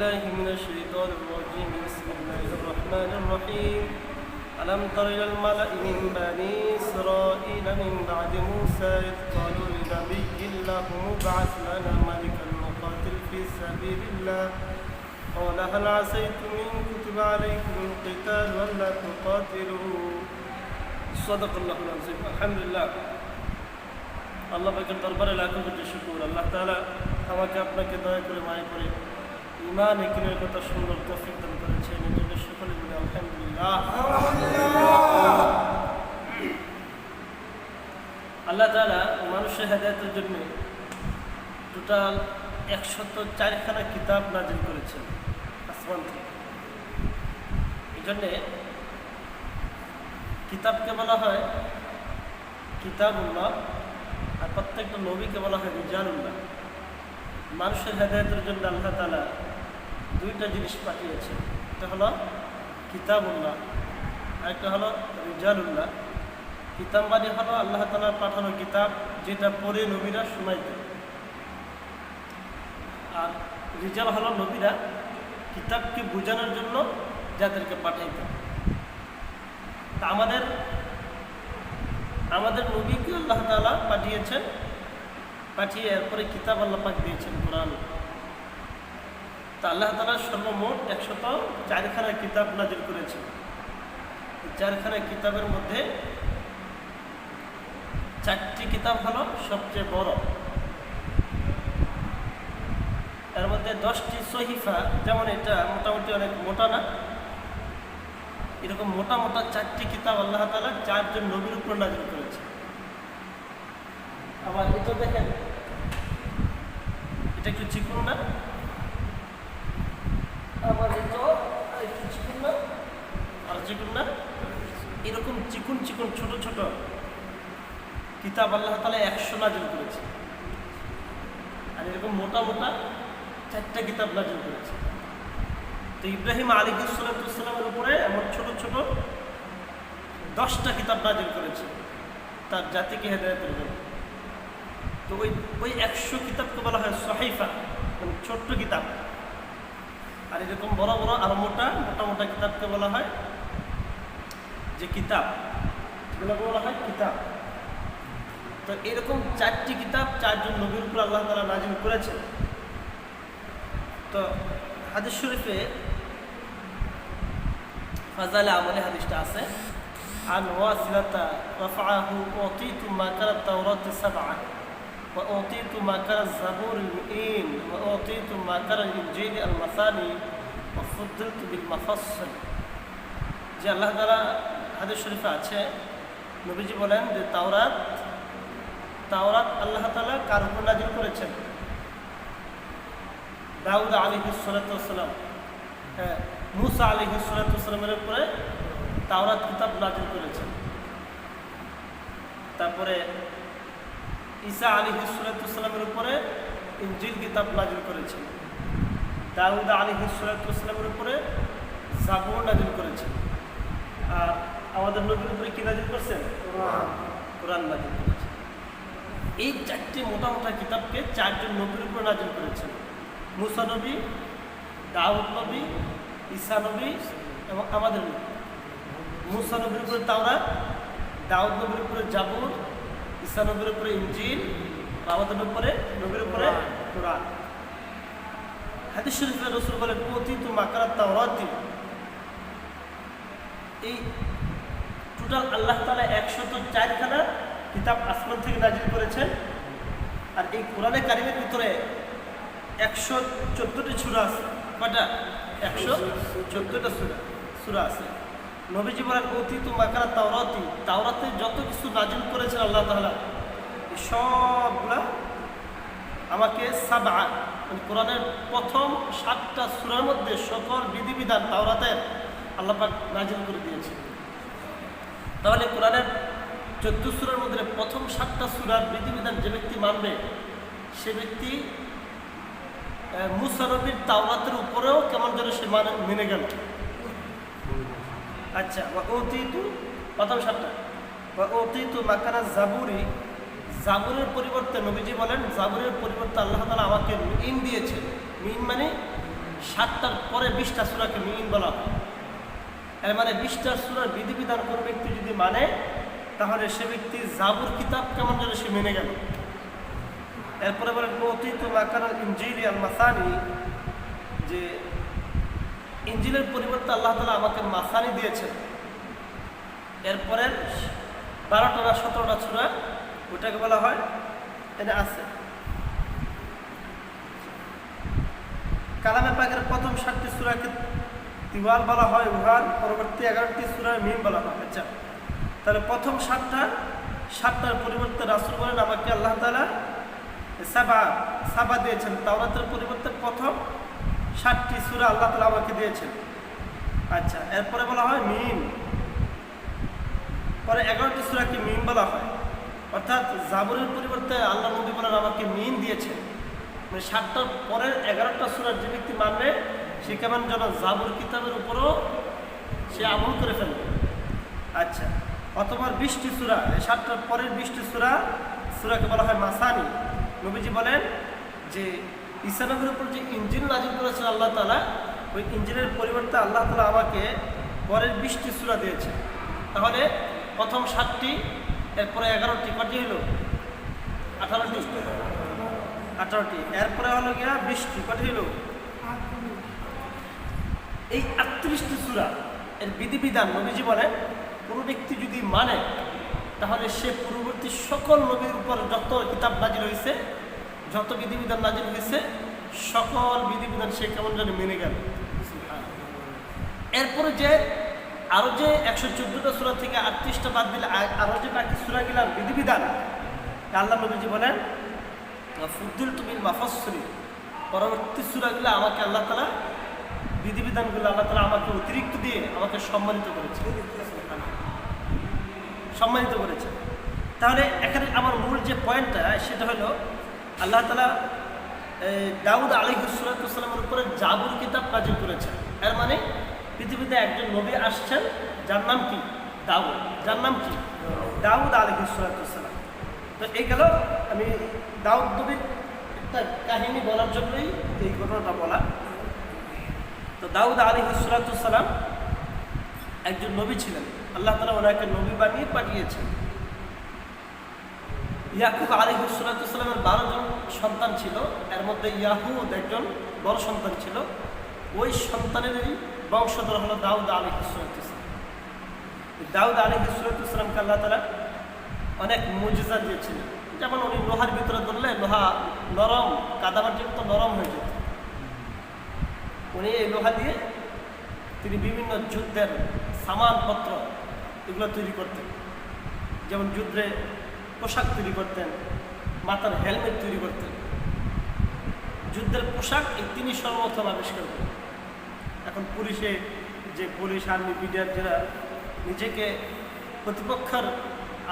بالله من الشيطان الرجيم بسم الله الرحمن الرحيم ألم تر إلى الملأ من بني إسرائيل من بعد موسى إذ قالوا لنبي له ابعث لنا ملكا نقاتل في سبيل الله قال هل عسيتم إن كتب عليكم القتال ألا تقاتلوا صدق الله العظيم الحمد لله আল্লাহ পাকের দরবারে লাখো কোটি শুকর। আল্লাহ তাআলা আমাকে আপনাকে দয়া করে মায়া করে ঈমান ইকিনের কথা সুন্দর তৌফিক দান করেছেন। এই জন্য সকলে বলি আলহামদুলিল্লাহ। আল্লাহ তাআলা মানুষের হেদায়েতের জন্য টোটাল 104খানা কিতাব নাজিল করেছেন আসমান থেকে। এই জন্যে কিতাবকে বলা হয় কিতাবুল্লাহ, আর প্রত্যেকটা নবীকে বলা হয় রিজালুল্লাহ। মানুষের হেদায়েতের জন্য আল্লাহ তাআলা দুইটা জিনিস পাঠিয়েছেন, একটা হলো কিতাবুল্লাহ আর একটা হলো রিজালুল্লাহ। কিতাব মানে হলো আল্লাহ তাআলার পাঠানো কিতাব, যেটা পড়ে নবীরা শোনাইতেন, আর রিজাল হলো নবীরা কিতাবকে বোঝানোর জন্য যাদেরকে পাঠাইতেন। তা আমাদের নবীকে আল্লাহ তাআলা পাঠিয়েছেন, পাঠিয়ে এরপরে কিতাব আল্লাহ পাক দিয়েছেন কোরআন। তা আল্লাহ তাআলা সর্বমোট 104খানা কিতাব নাজিল করেছেন। এই 4খানা কিতাবের মধ্যে 4টি কিতাব হলো সবচেয়ে বড়। এর মধ্যে 10টি সহিফা, যেমন এটা মোটামুটি অনেক মোটা না, এরকম মোটা মোটা 4টি কিতাব আল্লাহ তাআলা 4 জন নবীর উপর নাজিল করেছে। আবার এটা দেখেন, এটা একটু চিকন না, আবার এটা একটু চিকন না, আর চিকন না, এরকম চিকন চিকন ছোট ছোট কিতাব আল্লাহ তাআলা 100 নাজিল করেছে। আর এরকম মোটা মোটা 4টা কিতাব নাজিল করেছে। তো ইব্রাহিম আলাইহিস সালামের উপরে এমন ছোট ছোট 10টা কিতাব নাজিল করেছে তার জাতিকে হেদায়েতের জন্য। তো ওই 100 কিতাবকে বলা হয় সহিফা, মানে ছোট্ট কিতাব। আর এরকম বড় বড় আর মোটা মোটা কিতাবকে বলা হয় যে কিতাব, এগুলো বলা হয় কিতাব। তো এরকম 4টি কিতাব 4 জন নবীর উপর আল্লাহ তাআলা নাজিল করেছেন। তো হাদিস শরীফে ফাজালে আমলে হাদিসটা আছে, আন ওয়াসিলাতা রাফাআহু উতিতু মা কারাত তাওরাত সাবআ ওয়া উতিতু মা কারাত যাবুর আল-মুঈন ওয়া উতিতু মা কারাত ইনজিল আল-মাসানি ওয়া ফুদ্দিলতু বিল মাফাসসিল। যে আল্লাহ তাআলা হাদিস শরীফে আছে, নবীজি বলেন যে তাওরাত আল্লাহ তাআলা কার উপর নাজিল করেছেন? দাউদ আলাইহিস সালাতু ওয়াস সালাম, মুসা আলাইহিস সালাতু ওয়াস সালামের উপরে তাওরাত কিতাব নাজিল করেছেন। তারপরে ঈসা আলাইহিস সালাতু ওয়াস সালামের উপরে ইনজিল কিতাব নাজিল করেছেন। দাউদ আলাইহিস সালাতু ওয়াস সালামের উপরে জাবুর নাজিল করেছেন। আর আমাদের নবীর উপরে কি নাজিল করেছেন? কোরআন নাজিল করেছেন। এই 4টি মোটা মোটা কিতাবকে 4 জন নবীর উপর নাজিল করেছেন। মুসা নবী, দাউদ নবী, ঈসা নবী এবং আমাদের নবী। মুসা নবীর উপরে তাওরাত, দাউদ নবীর উপরে জাবুর, ঈসা নবীর উপরে ইনজিল, আমাদের নবীর উপরে কোরআন। হাদিস শরীফে রাসূল বলেন উতিতু মা কারাত তাওরাত। এই টোটাল আল্লাহ তাআলা 104খানা কিতাব আসমান থেকে নাজিল করেছেন। আর এই কোরআনে কারিমের ভিতরে 114টি সূরা আছে। কয়টা? 114টা সূরা আছে। নবীজি বলেন উতিতু মা কারাত তাওরাতি, তাওরাতে যত কিছু নাজিল করেছেন আল্লাহ তাআলা, এই সবগুলা আমাকে সাবআ, মানে কোরআনের প্রথম 7টা সূরার মধ্যে সকল বিধিবিধান তাওরাতের আল্লাহ পাক নাজিল করে দিয়েছেন। তাহলে কোরআনের 14 সূরার মধ্যে প্রথম 7টা সূরার বিধিবিধান যে ব্যক্তি মানবে, সে ব্যক্তি মুসা নবীর তাওরাতের উপরেও কেমন যেন সে মেনে গেল। আচ্ছা, ওতিতু প্রথম 7টা, ওতিতু মা কারাত যাবুরি, জাবুরের পরিবর্তে নবীজি বলেন জাবুরের পরিবর্তে আল্লাহ তাআলা আমাকে মিন দিয়েছেন। মিন মানে 7টার পরে 20টা সূরাকে মিন বলা হয়। এর মানে 20টা সূরার বিধিবিধান কোনো ব্যক্তি যদি মানে, তাহলে সে ব্যক্তি জাবুর কিতাব কেমন যেন সে মেনে গেল। এরপরে বলেন উতীতু মা কানা ইনজিল আল মাসানি, যে ইনজিলের পরিবর্তে আল্লাহ তাআলা আমাকে মাসানি দিয়েছেন। এরপরে 12টা না 17টা সূরা, ওটাকে বলা হয় এটা আছে কালামে পাকের প্রথম 7টি সূরাকে তিওয়াল বলা হয়, উহার পরবর্তী 11টি সূরা মিম বলা হয়। আচ্ছা, তাহলে প্রথম 7টার পরিবর্তে রাসূল বলেন আমাকে আল্লাহ তাআলা সাবা দিয়েছেন। তাওরাতের পরিবর্তে প্রথম 7টি সূরা আল্লাহ তাআলা আমাকে দিয়েছেন। আচ্ছা, এরপরে বলা হয় মিম, পরে 11টি সূরাকে মিম বলা হয়। অর্থাৎ জাবরের পরিবর্তে আল্লাহ নবী বলেন আমাকে মিম দিয়েছেন। মানে 7টার পরের 11টা সূরার যে ব্যক্তি মানবে, সে কেমন যেন জাবর কিতাবের উপরও সে আমল করে ফেলবে। আচ্ছা, অথবা 20টি সূরা, 7টার পরের 20টি সূরাকে বলা হয় মাসানি। নবীজি বলেন যে ঈসা নবীর উপর যে ইনজিল নাজিল করেছেন আল্লাহ তাআলা, ওই ইনজিলের পরিবর্তে আল্লাহ তাআলা আমাকে পরের 20টি সূরা দিয়েছে। তাহলে প্রথম 7টি, এরপরে 11টি, কটি হলো 18টি, এরপরে হলো গিয়া 20টি, কটি হলো এই 38টি সূরা এর বিধিবিধান নবীজি বলেন কোনো ব্যক্তি যদি মানে, তাহলে সে পূর্ববর্তী সকল নবীর উপর যত কিতাব নাজিল হয়েছে, যত বিধিবিধান নাজিল হয়েছে, সকল বিধিবিধান সে কেমন যেন মেনে গেল। এরপরে যে আরও যে 114টা সূরা থেকে 38টা বাদ দিলে আরও যে বাকি সূরাগুলার বিধিবিধান, আল্লাহ নবীজি বলেন ফুদ্দিলতু বিল মাফাসসিল, পরবর্তী সূরাগুলো আমাকে আল্লাহ তাআলা বিধিবিধানগুলো আল্লাহ তাআলা আমাকে অতিরিক্ত দিয়ে আমাকে সম্মানিত করেছে। তাহলে এখানে আমার মূল যে পয়েন্টটা, সেটা হলো আল্লাহ তাআলা দাউদ আলাইহিস সালামের উপরে জাবুর কিতাব নাজিল করেছেন। এর মানে পৃথিবীতে একজন নবী আসছেন, যার নাম কি দাউদ, যার নাম কি দাউদ আলাইহিস সালাম। তো এই গেল আমি দাউদ নবীর একটা কাহিনী বলার জন্যই এই ঘটনাটা বলা। তো দাউদ আলাইহিস সালাম একজন নবী ছিলেন, আল্লাহ তাআলা ওনাকে নবী বানিয়ে পাঠিয়েছেন। ইয়াকুব আলাইহিস সালামের 12 জন সন্তান ছিল, এর মধ্যে ইয়াহুদ একজন বড় সন্তান ছিল। ওই সন্তানেরই বংশধর হলো দাউদ আলাইহিস সালাম। দাউদ আলাইহিস সালামকে আল্লাহ তাআলা অনেক মুজিজা দিয়েছিলেন। যেমন উনি লোহার ভিতরে ধরলে লোহা নরম, কাদামাটির মতো নরম হয়ে যেত। উনি এই লোহা দিয়ে তিনি বিভিন্ন যুদ্ধের সামানপত্র এগুলো তৈরি করতেন। যেমন যুদ্ধে পোশাক তৈরি করতেন, মাথার হেলমেট তৈরি করতেন। যুদ্ধের পোশাক তিনি সর্বপ্রথম আবিষ্কার করেন। এখন পুলিশে যে পুলিশ, আর্মি, বিডিআর যারা নিজেকে প্রতিপক্ষের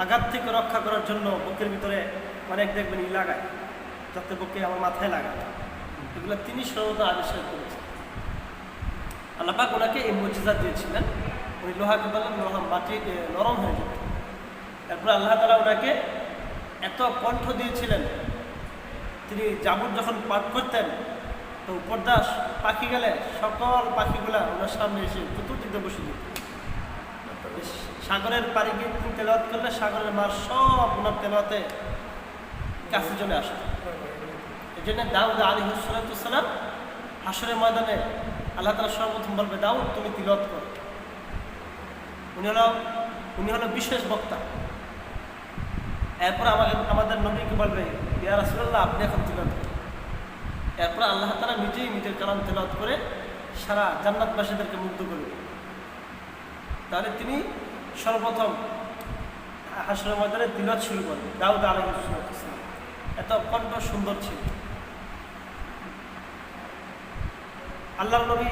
আঘাত থেকে রক্ষা করার জন্য বুকের ভিতরে অনেক দেখবেন লাগায়, যাতে বুকে আমার মাথায় লাগায়, এগুলো তিনি সর্বদা আবিষ্কার করেছেন। আল্লাহ পাক ওনাকে এই মুজিজা দিয়েছিলেন। উনি লোহাকে বললেন লোহা মাটি নরম হয়ে যেত। তারপরে আল্লাহ তাআলা ওনাকে এত কণ্ঠ দিয়েছিলেন, তিনি জাবুর যখন পাঠ করতেন, তো উপরদাস পাখি গেলে সকল পাখিগুলা ওনার সামনে এসে চতুর্দিকে বসে যেত। সাগরের পাড়ি গিয়ে তিনি তেলাওয়াত করলে সাগরের মাছ সব ওনার তেলাওয়াতে কাছে চলে আসত। এই জন্য দাউদ আলাইহিস সালাম হাসরের ময়দানে আল্লাহ তাআলা সর্বপ্রথম বলবে দাউদ তুমি তিলাওয়াত করো। উনি হলো বিশেষ বক্তা। এরপর আমাদের নবীকে বলবে ইয়া রাসূলুল্লাহ আপনি এখন তিলাওয়াত করুন। এরপর আল্লাহ তাআলা নিজেই নিজের কালাম তেলাওয়াত করে সারা জান্নাতবাসীদেরকে মুগ্ধ করবে। তাহলে তিনি সর্বপ্রথম হাসরের ময়দানে তিলাওয়াত শুরু করেন। দাউদ আলাইহিস সালাম এত কণ্ঠ সুন্দর ছিল। আল্লাহর নবী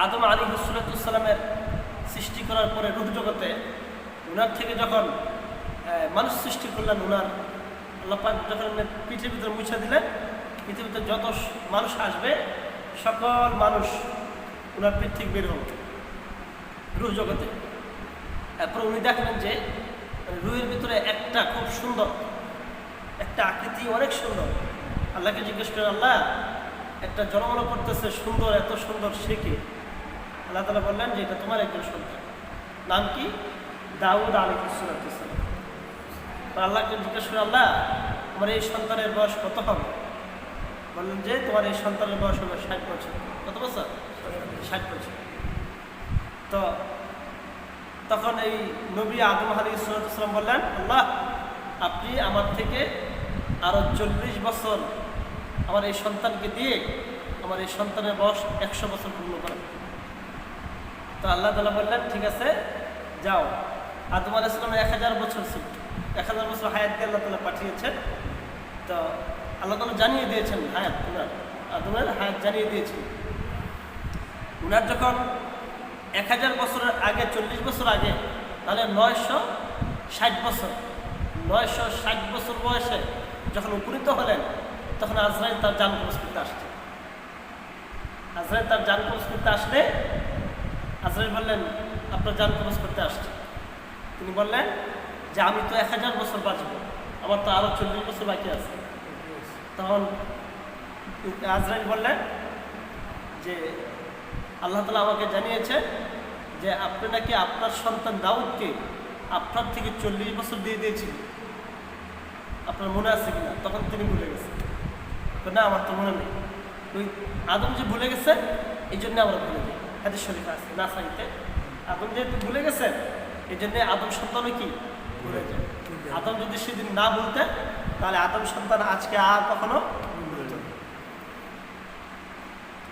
আদম আলাইহিস সালামের সৃষ্টি করার পরে রূহ জগতে ওনার থেকে যখন মানুষ সৃষ্টি করলেন, ওনার আল্লাহ পাক যখন পৃথিবীতে মুছে দিলেন, পৃথিবীতে যত মানুষ আসবে সকল মানুষ ওনার পেট থেকে বের হবে রূহ জগতে। এরপর উনি দেখলেন যে রূহের ভিতরে একটা খুব সুন্দর একটা আকৃতি, অনেক সুন্দর। আল্লাহকে জিজ্ঞেস করেন আল্লাহ একটা জনমন করতেছে সুন্দর, এত সুন্দর, সে কে? আল্লাহ তাআলা বললেন যে এটা তোমার একজন সন্তান, নাম কি? দাউদ আলাইহিস সালাম। আল্লাহকে জিজ্ঞেস করে, আল্লাহ আমার এই সন্তানের বয়স কত হবে? বললেন যে তোমার এই সন্তানের বয়স হবে 60 বছর। কত বছর? 60 বছর। তো তখন এই নবী আদম আলাইহিস সালাম বললেন, আল্লাহ আপনি আমার থেকে আরো 40 বছর আমার এই সন্তানকে দিয়ে আমার এই সন্তানের বয়স 100 বছর পূর্ণ করেন। তো আল্লাহ তাআলা বললেন ঠিক আছে যাও। আদম আলাইহিস সালামের 1000 বছর ছিল, 1000 বছর হায়াত দিয়ে আল্লাহ তাআলা পাঠিয়েছেন। তো আল্লাহ তাআলা জানিয়ে দিয়েছেন হায়াত, আদমের হায়াত জানিয়ে দিয়েছেন। উনার যখন 1000 বছরের আগে, 40 বছর আগে, তাহলে 960 বছর, 960 বছর বয়সে যখন উপনীত হলেন, তখন আজরাইল তার জান কবজ করতে আসছে। আজরাইল তার জান কবজ করতে আসলে আজরাইল বললেন আপনার জান কবজ করতে আসছে। তিনি বললেন যে আমি তো 1000 বছর বাঁচবো, আমার তো আরো 40 বছর বাকি আছে। তখন আজরাইল বললেন যে আল্লাহ তাআলা আমাকে জানিয়েছে যে আপনি নাকি আপনার সন্তান দাউদকে আপনার থেকে 40 বছর দিয়ে দিয়েছিলেন, আপনার মনে আছে কিনা? তখন তিনি ভুলে গেছেন। না আমার তো মনে নেই। ওই আদম যে ভুলে গেছে এই জন্য আমরা ভুলে যাই। হাদিস শরীফে আছে নাসাইতে, আদম যেহেতু ভুলে গেছেন এই জন্য আদম সন্তানও কি ভুলে যায়। আদম যদি সেদিন না বলতেন তাহলে আদম সন্তান আজকে আর কখনো ভুলত না।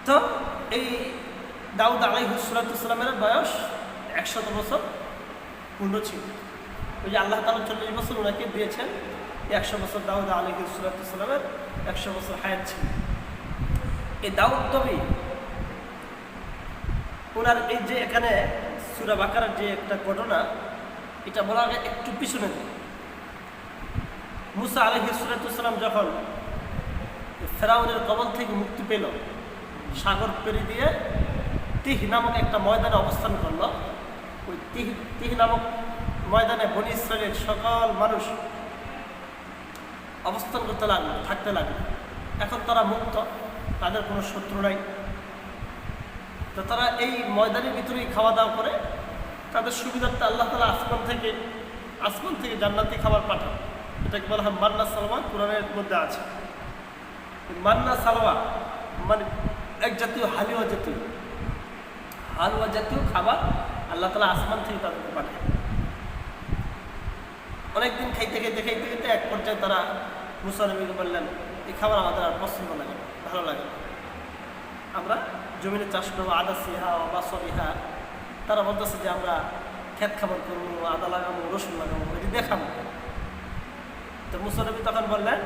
তো এই দাউদ আলাইহিস সালামের বয়স 100 বছর পূর্ণ ছিল। ওই যে আল্লাহ তাআলা 40 বছর ওনাকে দিয়েছেন, 100 বছর দাউদ আলাইহিস সালামের 100 বছর হায়াত ছিল। এই দাউদ নবী ওনার এই যে এখানে সূরা বাকারার যে একটা ঘটনা, এটা বলা আগে একটু পিছনে দিই। মুসা আলাইহিস সালাম যখন ফেরাউনের কবল থেকে মুক্তি পেল, সাগর পেরি দিয়ে তিহ নামক একটা ময়দানে অবস্থান করল। ওই তিহ নামক ময়দানে বনী ইসরায়েলের সকল মানুষ অবস্থান করতে লাগলো, থাকতে লাগলো। এখন তারা মুক্ত, তাদের কোনো শত্রু নাই। তো তারা এই ময়দানের ভিতরেই খাওয়া দাওয়া করে, তাদের সুবিধার্থে আল্লাহ তাআলা আসমান থেকে জান্নাতি খাবার পাঠান। এটাকে বলা হয় মান্না সালওয়া, কোরআনের মধ্যে আছে। মান্না সালওয়া মানে এক জাতীয় হালুয়া জাতীয় খাবার আল্লাহ তাআলা আসমান থেকে তাদেরকে পাঠায়। অনেকদিন খাইতে এক পর্যায়ে তারা মুসা নবীকে বললেন এই খাবার আমাদের আর পছন্দ লাগে, ভালো লাগে না, আমরা জমিনে চাষ করবো, আদা সিহা বা সবিহা। তারা বলতেছে যে আমরা ক্ষেত খাবার করবো, আদা লাগাবো, রসুন লাগাবো, এটি দেখাবো। তো মুসা নবী তখন বললেন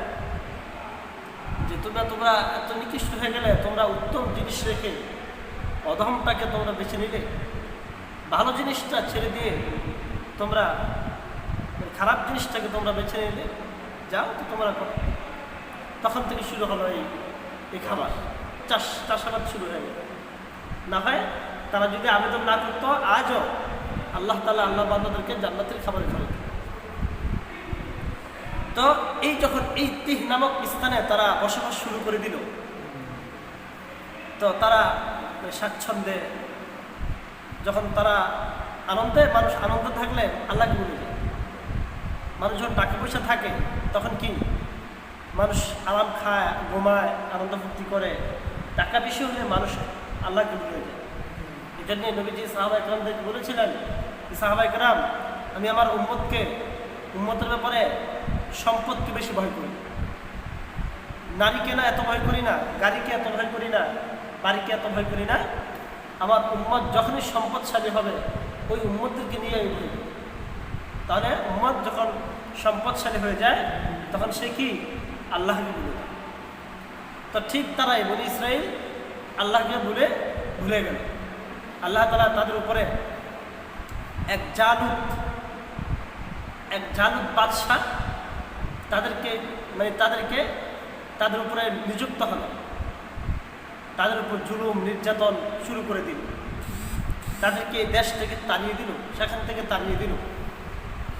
যে তোমরা এত নিকৃষ্ট হয়ে গেলে, তোমরা উত্তম জিনিস রেখে অধমটাকে তোমরা বেছে নিলে, ভালো জিনিসটা ছেড়ে দিয়ে তোমরা খারাপ জিনিসটাকে তোমরা বেছে নিলে, যাও তো তোমরা করো। তখন থেকে শুরু হলো এই খাবার চাষাবাদ শুরু হয়ে গেল। না হয় তারা যদি আবেদন না করতো, আজও আল্লাহ তাআলা আল্লাহ বান্দাদেরকে জান্নাতের খাবার খাওয়াতেন। তো এই যখন এই তিহ নামক স্থানে তারা বসবাস শুরু করে দিল, তো তারা স্বাচ্ছন্দ্যে, যখন তারা আনন্দে, মানুষ আনন্দ থাকলে আল্লাহকে ভুলে যায়। মানুষ যখন টাকা পয়সা থাকে তখন কি মানুষ আরাম খায়, ঘুমায়, আনন্দ ফুর্তি করে। টাকা বেশি হলে মানুষ আল্লাহকে ভুলে যায়। এই জন্য নবীজি সাহাবায়ে কেরামদেরকে বলেছিলেন, সাহাবায়ে কেরাম আমি আমার উম্মতের ব্যাপারে সম্পদকে বেশি ভয় করি, নারীকে না এত ভয় করি না, গাড়িকে এত ভয় করি না, বাড়িকে এত ভয় করি না। আমার উম্মত যখনই সম্পদশালী হবে ওই উম্মতদেরকে নিয়ে আমি ভয় করি। তাহলে উম্মত যখন সম্পদশালী হয়ে যায় তখন সে কি আল্লাহকে ভুলে যায়। তো ঠিক তারাই বনী ইসরাইল আল্লাহকে ভুলে গেল। আল্লাহ তাআলা তাদের উপরে এক জালুত বাদশাহ তাদের উপরে নিযুক্ত হলো। তাদের উপর জুলুম নির্যাতন শুরু করে দিল। তাদেরকে দেশ থেকে তাড়িয়ে দিল, সেখান থেকে তাড়িয়ে দিল।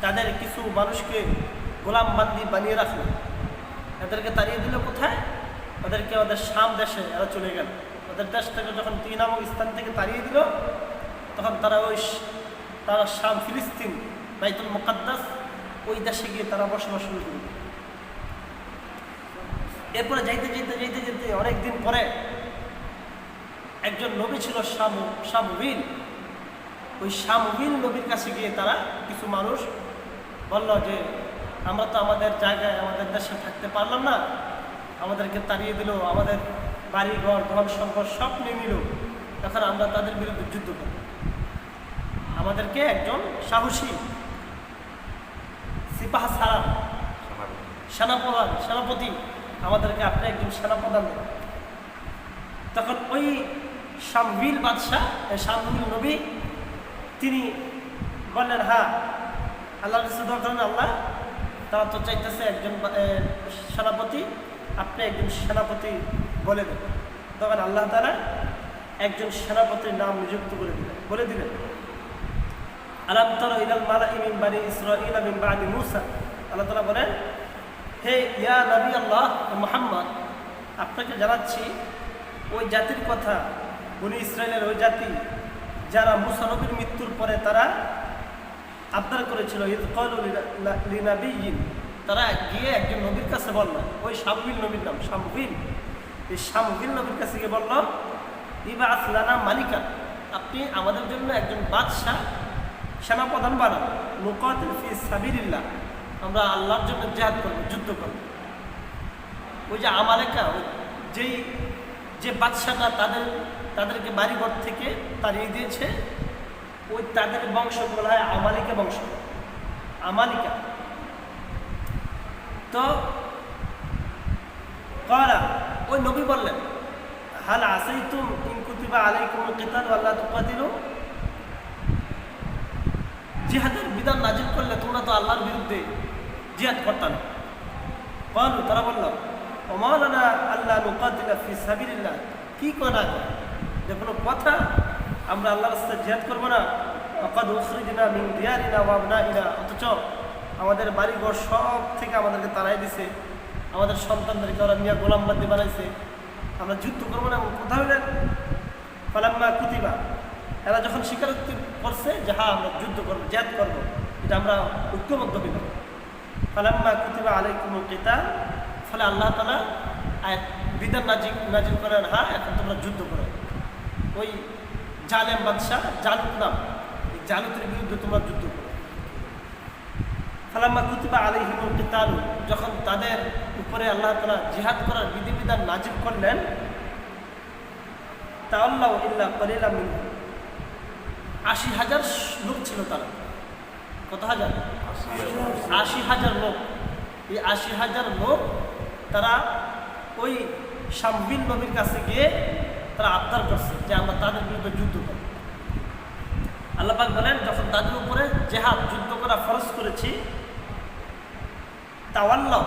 তাদের কিছু মানুষকে গোলাম বান্দি বানিয়ে রাখলো। তাদেরকে তাড়িয়ে দিল কোথায়? ওদেরকে ওদের শাম দেশে এরা চলে গেল। ওদের দেশ থেকে যখন 3 নামক স্থান থেকে তাড়িয়ে দিল, তখন তারা শাম, ফিলিস্তিন, বাইতুল মুকাদ্দাস ওই দেশে গিয়ে তারা বসবাস শুরু করল। এরপরে যাইতে অনেকদিন পরে একজন নবী ছিল শামুইল। ওই শামুইল নবীর কাছে গিয়ে তারা কিছু মানুষ বলল যে আমরা তো আমাদের জায়গায় আমাদের দেশে থাকতে পারলাম না, আমাদেরকে তাড়িয়ে দিল, আমাদের বাড়ি ঘর ধন সম্পদ সব নিয়ে নিল, তখন আমরা তাদের বিরুদ্ধে যুদ্ধ করব। আমাদেরকে একজন সাহসী সিপাহ সালার সেনাপতি আমাদেরকে আপনি একজন সেনাপ্রধান দেন। তখন ওই শামুইল বাদশাহ, শামুইল নবী, তিনি বললেন হ্যাঁ আল্লাহ আল্লাহ তারা তো চাইতেছে একজন সেনাপতি, আপনি একজন সেনাপতি বলে দেন। তখন আল্লাহ তাআলা একজন সেনাপতির নাম নিযুক্ত বলে দিলেন আলাম তারা ইলাল মালাঈ মিন বানি ইসরাঈল মিন বাদি মূসা। আল্লাহ তাআলা বলেন, হে ইয়া নবী আল্লাহ মুহাম্মদ, আপনাকে জানাচ্ছি ওই জাতির কথা, বনি ইসরায়েলের ওই জাতি যারা মূসা নবীর মৃত্যুর পরে তারা আবদার করেছিল, ইয ক্বালু লিনাবিয়্যিন, তারা গিয়ে একজন নবীর কাছে বলল, ওই শামুইল নবীর নাম শামুইল, এই শামুইল নবীর কাছে গিয়ে বলল ইবআস লানা মালিকা, আপনি আমাদের জন্য একজন বাদশাহ সেনাপ্রধান বানান, নুকাতিল ফি সাবিলিল্লাহ, আমরা আল্লাহর জন্য জিহাদ করব, যুদ্ধ করব। ওই যে আমালেকা, যে বাদশাটা তাদেরকে বাড়িঘর থেকে তাড়িয়ে দিয়েছে, ওই তাদের বংশ বলা হয় আমালিকা বংশ, আমালিকা। তো করা ওই নবী বললেন, হাল আসাইতুম ইন কুতিবা আলাইকুমুল কিতাল ওয়ালা তুকাতিলু, জিহাদের বিধান নাজিল করলে তোমরা তো আল্লাহর বিরুদ্ধে জিহাদ করতে না। কালু, তারা বলল, ওমা লানা আল্লা নুকাতিলা ফি সাবিলিল্লাহ, কি করা যে কোনো কথা আমরা আল্লাহর রাস্তায় জিহাদ করবো না। ওয়াকাদ উখরিজনা মিন দিয়ারিনা ওয়া আবনাইনা, অথচ আমাদের বাড়িঘর সব থেকে আমাদেরকে তাড়াই দিছে, আমাদের সন্তানদেরকে ওরা নিয়ে গোলামবান্দি বানাইছে, আমরা যুদ্ধ করবো না, কথা হইলেন। ফালাম্মা কুতিবা, এরা যখন স্বীকারোক্তি করছে যে হ্যাঁ আমরা যুদ্ধ করবো, জিহাদ করবো, এটা আমরা ঐক্যবদ্ধ হইলাম। ফালাম্মা কুতিবা আলাইকুমুল কিতাল, ফলে আল্লাহ তাআলা বিধান নাজিল করেন, হ্যাঁ এখন তোমরা যুদ্ধ করো। ওই জালেম বাদশাহ জালুত নাম, এই জালুতের বিরুদ্ধে তোমরা যুদ্ধ করো। ফালাম্মা কুতিবা আলাইহিমুল কিতাল, যখন তাদের উপরে আল্লাহ তাআলা জিহাদ করার বিধিবিধান নাজিল করলেন, তাআল্লাউ ইল্লা কালিলাম মিনহুম, 80,000 লোক ছিল তারা। কত হাজার? 80,000 লোক। এই 80,000 লোক তারা ওই শামুইল নবীর কাছে গিয়ে তারা আবদার করছে যে আমরা তাদের বিরুদ্ধে যুদ্ধ করব। আল্লাহ পাক বলেন, যখন তাদের উপরে জিহাদ যুদ্ধ করা ফরজ করেছি, তাওয়াল্লাহ,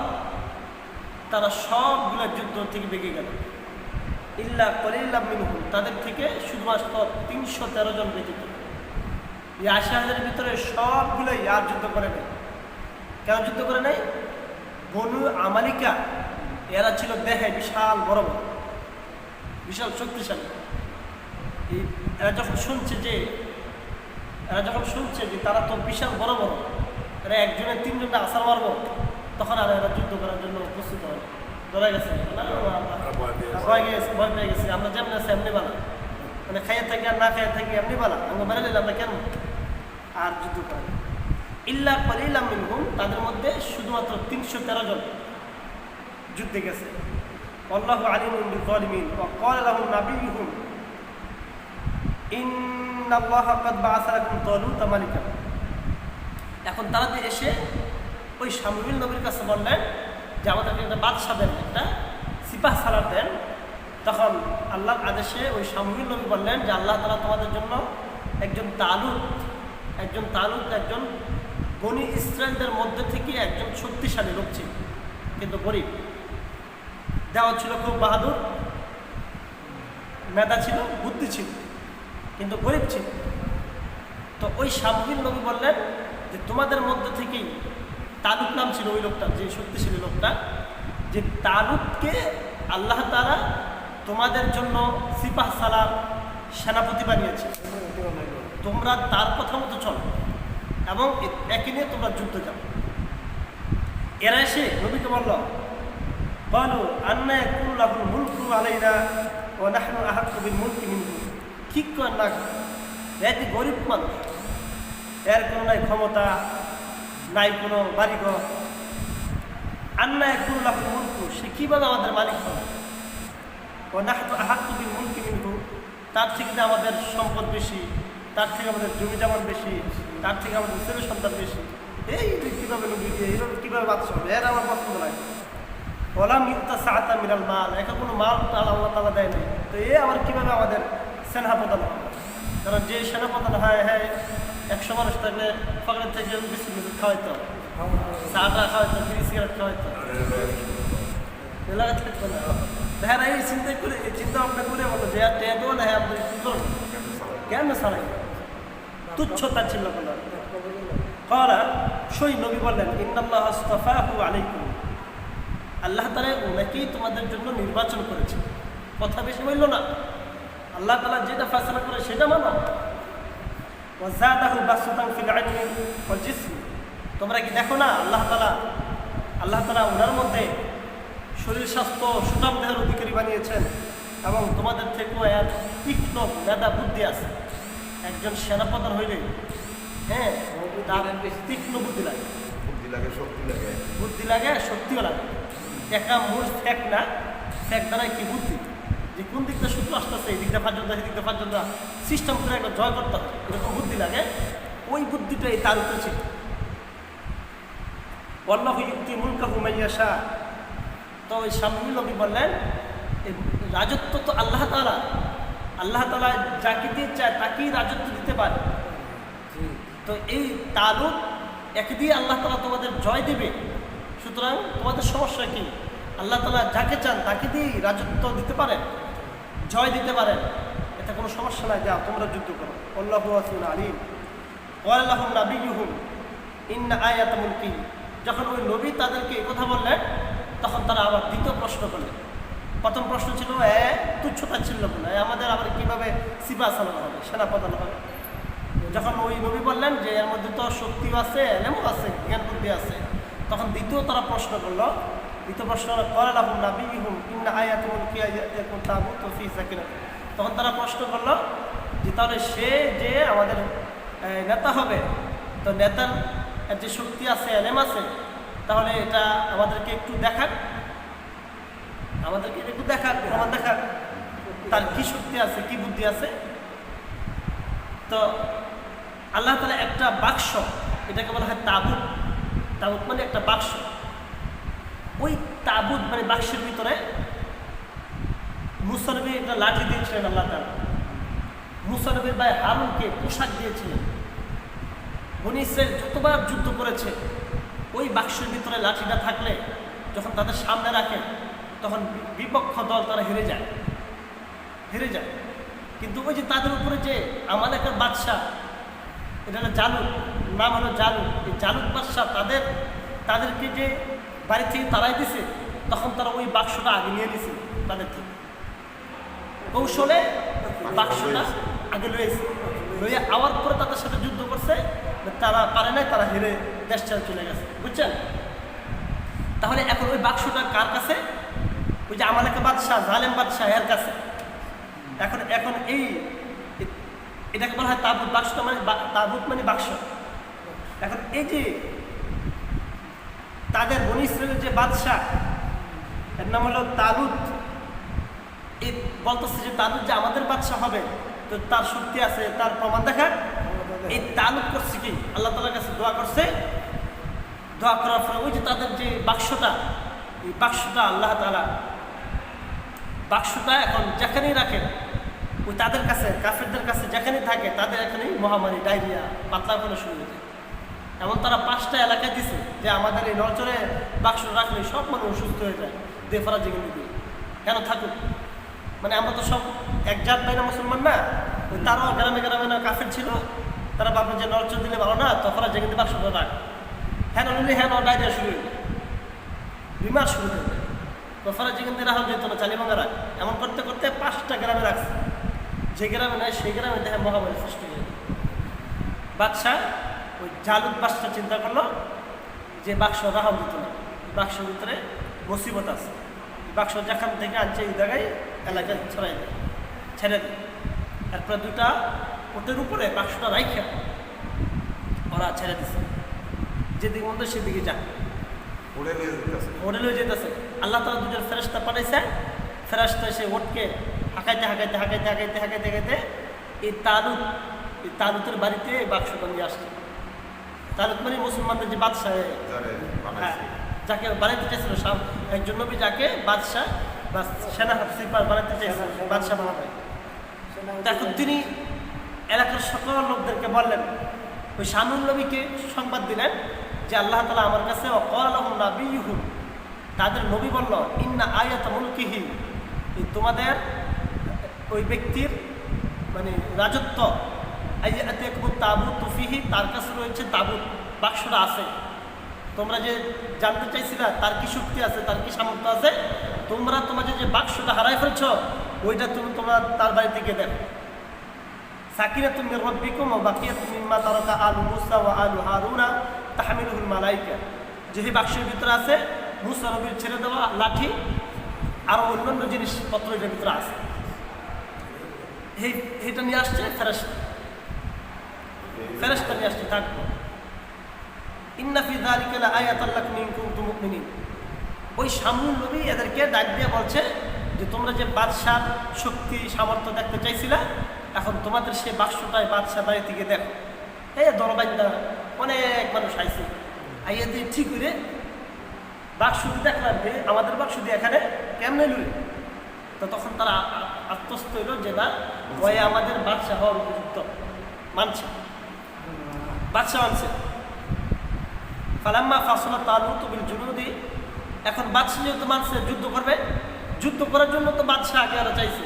তারা সবগুলো যুদ্ধ থেকে বেগে গেল। ইল্লা কালিলাম মিনহুম, তাদের থেকে শুধুমাত্র 313 জন ব্যতীত। এই 80,000-এর ভিতরে সবগুলোই আর যুদ্ধ করে নেই। কেন যুদ্ধ করে নেই? বনু আমালিকা এরা ছিল দেহে বিশাল বড় বড়, বিশাল শক্তিশালী। এরা যখন শুনছে যে তারা তো বিশাল বড় বড়, এরা একজনের 3জনটা আসার মারবো, তখন আর এরা যুদ্ধ করার জন্য প্রস্তুত হয়, ধরা গেছে, ভয় পেয়ে গেছে। আমরা যেমন আছে এমনি বালা, মানে খাইয়ে থাকি আর না খাইয়ে থাকি এমনি বালা, আমরা বেড়ে নিলাম আমরা কেন আর যুদ্ধ করা। ইল্লা কালিলাম মিনহুম, তাদের মধ্যে শুধুমাত্র 313 জন যুদ্ধে গেছে। আল্লাহু আলিমুন বিযালিমিন ওয়া ক্বালা লাহুম নাবিয়্যুহুম ইন্নাল্লাহা ক্বাদ বা'আসা লাকুম তালুতা মালিকা। এখন তারা এসে ওই শামুইল নবীর কাছে বললেন যে আমাদেরকে একটা বাদশা দেন, একটা সিপাহ সালার দেন। তখন আল্লাহর আদেশে ওই শামুইল নবী বললেন যে আল্লাহ তাআলা তোমাদের জন্য একজন তালুত বনি ইসরায়েলদের মধ্যে থেকে একজন শক্তিশালী লোক ছিল, কিন্তু গরিব। দেওয়া ছিল খুব বাহাদুর, মেধা ছিল, বুদ্ধি ছিল, কিন্তু গরিব ছিল। তো ওই শামুইল নবী বললেন যে তোমাদের মধ্যে থেকেই, তালুত নাম ছিল ওই লোকটা, যে শক্তিশালী লোকটা, যে তালুতকে আল্লাহ তাআলা তোমাদের জন্য সিপাহ সালার সেনাপতি বানিয়েছে, তোমরা তার কথা মতো চলো এবং একে নিয়ে তোমরা যুদ্ধ যাও। এরা এসে নবীকে বলল, বলো আন্না ইয়াকুনু লাহুল মুলকু আলাইনা ওয়া নাহনু আহাক্কু বিল মুলকি মিনহু। ঠিক কর না, এটি গরিব মানুষ, এর কোনো নাই ক্ষমতা, নাই কোনো বাড়িঘর। আন্না ইয়াকুনু লাহুল মুলকু, সে কীভাবে আমাদের মালিক হবে? ওয়া নাহনু আহাক্কু বিল মুলকি মিনহু, তার থেকে আমাদের সম্পদ বেশি, তার থেকে আমাদের জমি জমা বেশি, তার থেকে আমাদের ছেলে সন্তান বেশি। এই কীভাবে নবী দিয়ে এইভাবে কীভাবে বাদশা হবে? এর আমার পছন্দ লাগে। ওলা মিথ্যা সাহাতা মিনাল মাল, একা কোনো মাল আল্লাহ তাআলা দেয় নাই, তো এ আবার কীভাবে আমাদের সেনাপ্রধান হবে? কারণ যে সেনাপ্রধান হয়, হ্যাঁ 100 মানুষ থাকলে ফকরের থেকে বিস্কুট খাওয়াইতে হবে, চাটা খাওয়াইতে হবে, বিড়ি সিগারেট খাওয়াইতে হবে, এলাকা থাকবে না। হ্যাঁ এই চিন্তা ভাবনা করে বলো যে আর টেয়া দেবো না, হ্যাঁ আপনি কী করবেন, কেন ছাড়াই তুচ্ছতা ছিল কোনো করা। সই নবী বললেন, ইন্নাল্লাহ আস্তাফাহু আলাইকুম, আল্লাহ তাআলা ওনাকেই তোমাদের জন্য নির্বাচন করেছে। কথা বেশি বলল না, আল্লাহ তাআলা যেটা ফয়সালা করে সেটা মানো। ওয়া যাদাহু বাসতান ফিল ইলমি ওয়াল জিসম, তোমরা কি দেখো না আল্লাহ তাআলা ওনার মধ্যে শরীর স্বাস্থ্য সুঠাম দেহের অধিকারী বানিয়েছেন এবং তোমাদের থেকেও এর তীক্ষ্ণ মেধা বুদ্ধি আছে। একজন সেনাপ্রধান হইলে হ্যাঁ তার তীক্ষ্ণ বুদ্ধি লাগে, বুদ্ধি লাগে শক্তিও লাগে। একটা মূল ফ্যাক না, ফ্যাক দ্বারাই কি বুদ্ধি, যে কোন দিকটা সূত্র আসতেছে, এই দিকটা পর্যন্ত এই দিকটা পর্যন্ত সিস্টেম করে একটা জয় করতে হবে, এরকম বুদ্ধি লাগে। ওই বুদ্ধিটাই তার উপরে ছিল। আল্লাহু ইউতি মুলকাহু মান ইয়াশা, তো ওই স্বামী নবী বললেন রাজত্ব তো আল্লাহ তাআলা যাকে দিয়ে চায় তাকেই রাজত্ব দিতে পারে। তো এই তালুত একে দিয়ে আল্লাহ তাআলা তোমাদের জয় দেবে, সুতরাং তোমাদের সমস্যা কি? আল্লাহ তাআলা যাকে চান তাকে দিয়েই রাজত্ব দিতে পারেন, জয় দিতে পারেন, এতে কোনো সমস্যা নাই, যাও তোমরা যুদ্ধ করো। আল্লাহু ওয়াসিউন আলিম। ওয়ালা লাহুম নাবিয়্যুহুম ইন্না আয়াতা মুলকি, যখন ওই নবী তাদেরকে এই কথা বললেন তখন তারা আবার দ্বিতীয় প্রশ্ন করলেন। প্রথম প্রশ্ন ছিল তুচ্ছতা ছিল না, আমাদের আবার কীভাবে সিপাহ সালার হবে, সেনাপ্রধান হবে। যখন ওই নবী বললেন যে এর মধ্যে তো শক্তিও আছে, এলেমও আছে, জ্ঞান বুদ্ধি আছে, তখন দ্বিতীয় তারা প্রশ্ন করলো। দ্বিতীয় প্রশ্ন হলো ওয়ালা লাহুম নাবিয়্যুহুম ইন্না আয়াতা মুলকি ইয়াকুন তাবুতু ফি সাকিনাতিহি, তখন তারা প্রশ্ন করলো যে তাহলে সে যে আমাদের নেতা হবে, তো নেতার যে শক্তি আছে, এলেম আছে, তাহলে এটা আমাদেরকে একটু দেখান, প্রমাণ দেখান তার কি শক্তি আছে, কি বুদ্ধি আছে। তো আল্লাহ তাআলা একটা বাক্স, এটাকে বলা হয় তাবুত। তাবুত মানে একটা বাক্স। ওই তাবুত মানে বাক্সের ভিতরে মুসা নবী একটা লাঠি দিয়েছিলেন আল্লাহ তাআলা। মুসা নবীর ভাই হারুনকে পোশাক দিয়েছিলেন। বনী ইসরাঈল যতবার যুদ্ধ করেছে ওই বাক্সের ভিতরে লাঠিটা থাকলে যখন তাদের সামনে রাখে তখন বিপক্ষ দল তারা হেরে যায়। কিন্তু ওই যে তাদের উপরে যে আমালেকের বাদশা, এটা হলো জালুত, নাম হলো জালুত। এই জালুত বাদশা তাদেরকে যে বাড়ি থেকে তাড়াই দিছে, তখন তারা ওই বাক্সটা আগে নিয়ে নিছে তাদের থেকে, কৌশলে বাক্সটা আগে লইয়া আওয়ার পরে তাদের সাথে যুদ্ধ করছে। তারা পারে নাই, তারা হেরে দেশ ছেড়ে চলে গেছে, বুঝছেন? তাহলে এখন ওই বাক্সটা কার কাছে? ওই যে আমালেকের বাদশা, জালেম বাদশা, এর কাছে। এখন এটাকে বলা হয় তাবুত। বাক্সটা মানে তাবুত মানে বাক্স। এখন এই যে তাদের বনী ইসরাঈলের যে বাদশা, এর নাম হলো তালুত, এই বলতেছে যে তালুত যে আমাদের বাদশা হবে, তো তার শক্তি আছে, তার প্রমাণ দেখা। এই তালুত করছে কি, আল্লাহ তাআলার কাছে দোয়া করছে। দোয়া করার পরে ওই যে তাদের যে বাক্সটা, এই বাক্সটা আল্লাহ তাআলা বাক্সটা এখন যেখানেই রাখেন, ওই তাদের কাছে, কাফেরদের কাছে যেখানেই থাকে, তাদের এখানেই মহামারী, ডায়রিয়া, পাতলা করে শুরু হয়ে যায়। এমন তারা 5টা এলাকায় দিছে যে আমাদের এই নজরে বাক্স রাখলে সব মানুষ অসুস্থ হয়ে যায়, দেফারা যেখানে দিয়ে কেন থাকুক। মানে আমরা তো সব এক জাত পাই না, মুসলমান না। ওই তারাও গ্রামে না কাফের ছিল, তারা ভাবলেন যে নজর দিলে ভালো না, তখন যেখানে বাক্সটা রাখ, হ্যাঁ নিলে হ্যাঁ ডায়রিয়া শুরু হয়ে যায়, বিমার শুরু হয়ে যায়। গোফারা যেখান থেকে রাখা যেত না চালিমাঙ্গারা, এমন করতে করতে 5টা গ্রামে রাখছে। যে গ্রামে নাই সেই গ্রামে দেখে মহামারী সৃষ্টি হয়ে বাদশাহ ওই জালুদ বাদশাহ চিন্তা করলো যে বাক্স রাখা যেত না, বাক্সের ভিতরে মুসিবত আছে, বাক্স যেখান থেকে আনছে এই জায়গায় এলাকায় ছড়াই দেয়, ছেড়ে দেয়। তারপরে 2টা ওটের উপরে বাক্সটা রাইখা ওরা ছেড়ে দিছে, যেদিকে মধ্যে সেদিকে যা ওড়ে লয়ে যেতেছে। আল্লাহ তাআলা 2জন ফেরেশতা পাঠাইছে, ফেরেশতা এসে ওটকে হাঁকাইতে এই তালুতের বাড়িতে এই বাক্সটা নিয়ে আসছে। তালুত মানে মুসলমানদের যে বাদশাহ, হ্যাঁ, যাকে বানাইতে চাইছিল একজন নবী, যাকে বাদশাহ বা সেনা সিপার বানাইতে চাইছিল, বাদশাহ বানাবে। তখন তিনি এলাকার সকল লোকদেরকে বললেন, ওই শামুল নবীকে সংবাদ দিলেন যে আল্লাহ তাআলা আমার কাছে অকালাহুম নাবিয়ুহুম, তাদের নবী বলল, ইন্না আয়াত মুলকিহি, তোমাদের ওই ব্যক্তির মানে রাজত্ব, তাবুত ফিহি, তার কাছে রয়েছে তাবুত, বাক্সটা আছে। তোমরা যে জানতে চাইছিলা তার কি শক্তি আছে, তার কি সামর্থ্য আছে, তোমরা তোমাদের যে বাক্সটা হারাই ফেলছ ওইটা তোমরা তার বাড়ি থেকে দেখো। সাকিনাতুম মির রাব্বিকুম ওয়া বাকিয়াতুম মিম্মা তারাকা আলু মুসা ওয়া আলু হারুনা তাহমিলুহুল মালাইকা, যে বাক্সের ভিতরে আছে মুসা নবীর ছেড়ে দেওয়া লাঠি আর অন্যান্য জিনিসপত্র এটার ভিতরে আছে। এইটা নিয়ে আসছে ফেরেশতা নিয়ে আসছে। থাকবো ইন্না ফি যালিকা লাআয়াতান লাকুম ইন কুনতুম মুমিনিন। ওই শামুল নবী এদেরকে ডাক দিয়ে বলছে যে তোমরা যে বাদশার শক্তি সামর্থ্য দেখতে চাইছিলা, এখন তোমাদের সেই বাক্সটায় বাদশাহ বাড়ি থেকে দেখো। এই দরবাইন্দা অনেক মানুষ আইছে, আইয়া দিয়ে ঠিক করে বাক্স দেখলাম যে আমাদের বাক্স দিয়ে এখানে কেমনে লুড়ে। তো তখন তারা আত্মস্থ হইল যে না, ভয়ে আমাদের বাদশাহ হওয়ার উপযুক্ত, মানছে, বাদশাহ মানছে। ফালাম্মা ফাসলা তালুত বিল জুনুদি, এখন বাদশাহ যেহেতু মানছে যুদ্ধ করবে, যুদ্ধ করার জন্য তো বাদশাহ আগে আরো চাইছে।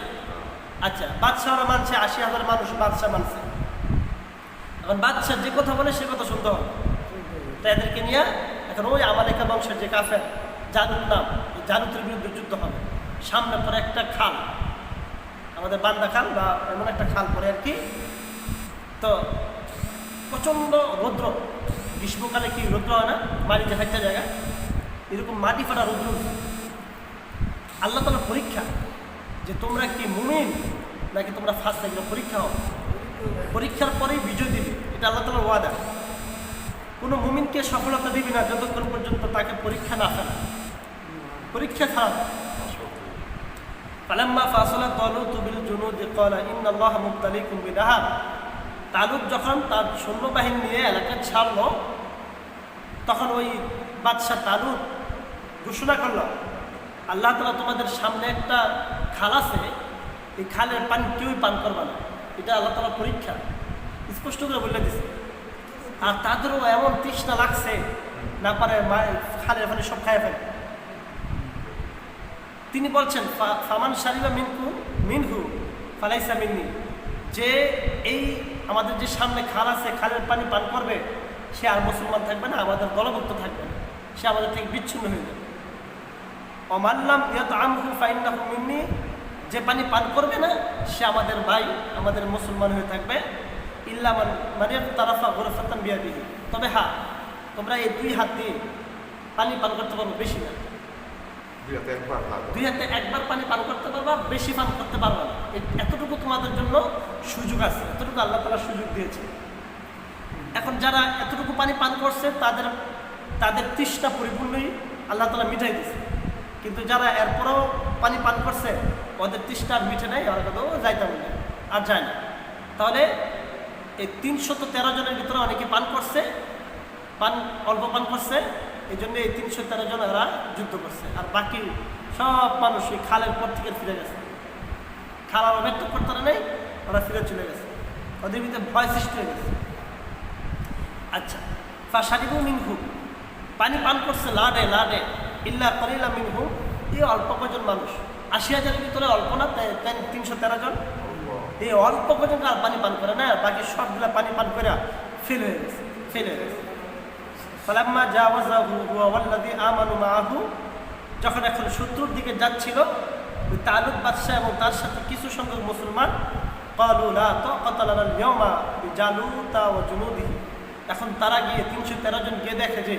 আচ্ছা, বাদশাহরা মানছে, 80,000 মানুষ বাদশাহ মানছে। এখন বাদশাহ যে কথা বলে সে কথা শুনতে হবে। তো এদেরকে নিয়ে এখন ওই আমালেকা বংশের যে কাফের জালুত নাম, এই জালুতের বিরুদ্ধে যুদ্ধ হবে। সামনে পরে একটা খাল, আমাদের বান্দা খাল বা এমন একটা খাল পরে আর কি। তো প্রচণ্ড রৌদ্র, গ্রীষ্মকালে কি রৌদ্র হয় না, মাটিতে একটা জায়গা এরকম মাটি ফাটা রৌদ্র। আল্লাহ তাআলা পরীক্ষা যে তোমরা কি মুমিন নাকি তোমরা ফাঁস, এগুলো পরীক্ষা হবে। পরীক্ষার পরেই বিজয় দিবে, এটা আল্লাহ তাআলার ওয়াদা। কোনো মুমিনকে সফলতা দিবি না যতক্ষণ পর্যন্ত তাকে পরীক্ষা না ফেলা, পরীক্ষা খারাপ। ফালাম্মা ফাসলা তালুত বিল জুনুদি ক্বালা ইন্নাল্লাহা মুবতালিকুম বিনাহার। তালুত যখন তার সৈন্যবাহিনী নিয়ে এলাকা ছাড়লো, তখন ওই বাদশাহ তালুত ঘোষণা করলো, আল্লাহ তাআলা তোমাদের সামনে একটা খাল আছে, এই খালের পানি কেউই পান করবে না, এটা আল্লাহ তাআলা পরীক্ষা, স্পষ্ট করে বলে দিছে। আর তাদেরও এমন তৃষ্ণা লাগছে, না পারে খালের পানি সব খায় ফেলে। তিনি বলছেন, ফামান শারিবা মিনহু ফালাইসা মিন্নি, যে এই আমাদের যে সামনে খাল আছে, খালের পানি পান করবে, সে আর মুসলমান থাকবে না, আমাদের দলভুক্ত থাকবে না, সে আমাদের থেকে বিচ্ছিন্ন হয়ে যাবে। অমাল্লাম ইয়াতআমহু ফাইন্নাহু মিন্নি, যে পানি পান করবে না সে আমাদের ভাই, আমাদের মুসলমান হয়ে থাকবে। ইল্লা মানে তারাফা গুরফাতান বিয়াদিহি, তবে হ্যাঁ, তোমরা এই 2 হাত দিয়ে পানি পান করতে পারবো, বেশি না। 2 হাতে একবার পানি পান করতে পারবা, বেশি পান করতে পারবা না। এতটুকু তোমাদের জন্য সুযোগ আছে, এতটুকু আল্লাহ তাআলা সুযোগ দিয়েছে। এখন যারা এতটুকু পানি পান করছে তাদের তৃষ্ণা পরিপূর্ণই আল্লাহ তাআলা মিটাই দিয়েছে। কিন্তু যারা এরপরেও পানি পান করছে, ওদের তৃষ্ণা আর মিটে নাই, ওরা কিন্তু যাইতে বলে আর যায় না। তাহলে এই 313 জনের ভিতরে অনেকে পান করছে, অল্প পান করছে, এই জন্য এই 313 জন ওরা যুদ্ধ করছে। আর বাকি সব মানুষ এই খালের পর থেকে ফিরে গেছে, খাল আর ব্যর্থ করতে নেই, ওরা ফিরে চলে গেছে, ওদের ভিতরে ভয় সৃষ্টি হয়ে গেছে। আচ্ছা, ফাশারিবু মিনহু, পানি পান করছে লাডে ইল্লা কলিলা মিনহু, এই অল্প কজন মানুষ, 80,000-এর ভিতরে অল্প না, 313 জন, এই অল্প কজন আর পানি পান করে না, বাকি সবগুলা পানি পান করে ফেল হয়ে গেছে। ফালাম্মা জাওয়াযাহু ওয়া ওয়াল্লাযী আমানু মাআহু যখন এখন শত্রুর দিকে যাচ্ছিল, ওই তালুত বাদশাহ এবং তার সাথে কিছু সংখ্যক মুসলমান ক্বালু লা তাকাতা লানা আল-ইয়াওমা বিজালুতা ওয়া জুনুদিহি, এখন তারা গিয়ে 313 জন গিয়ে দেখে যে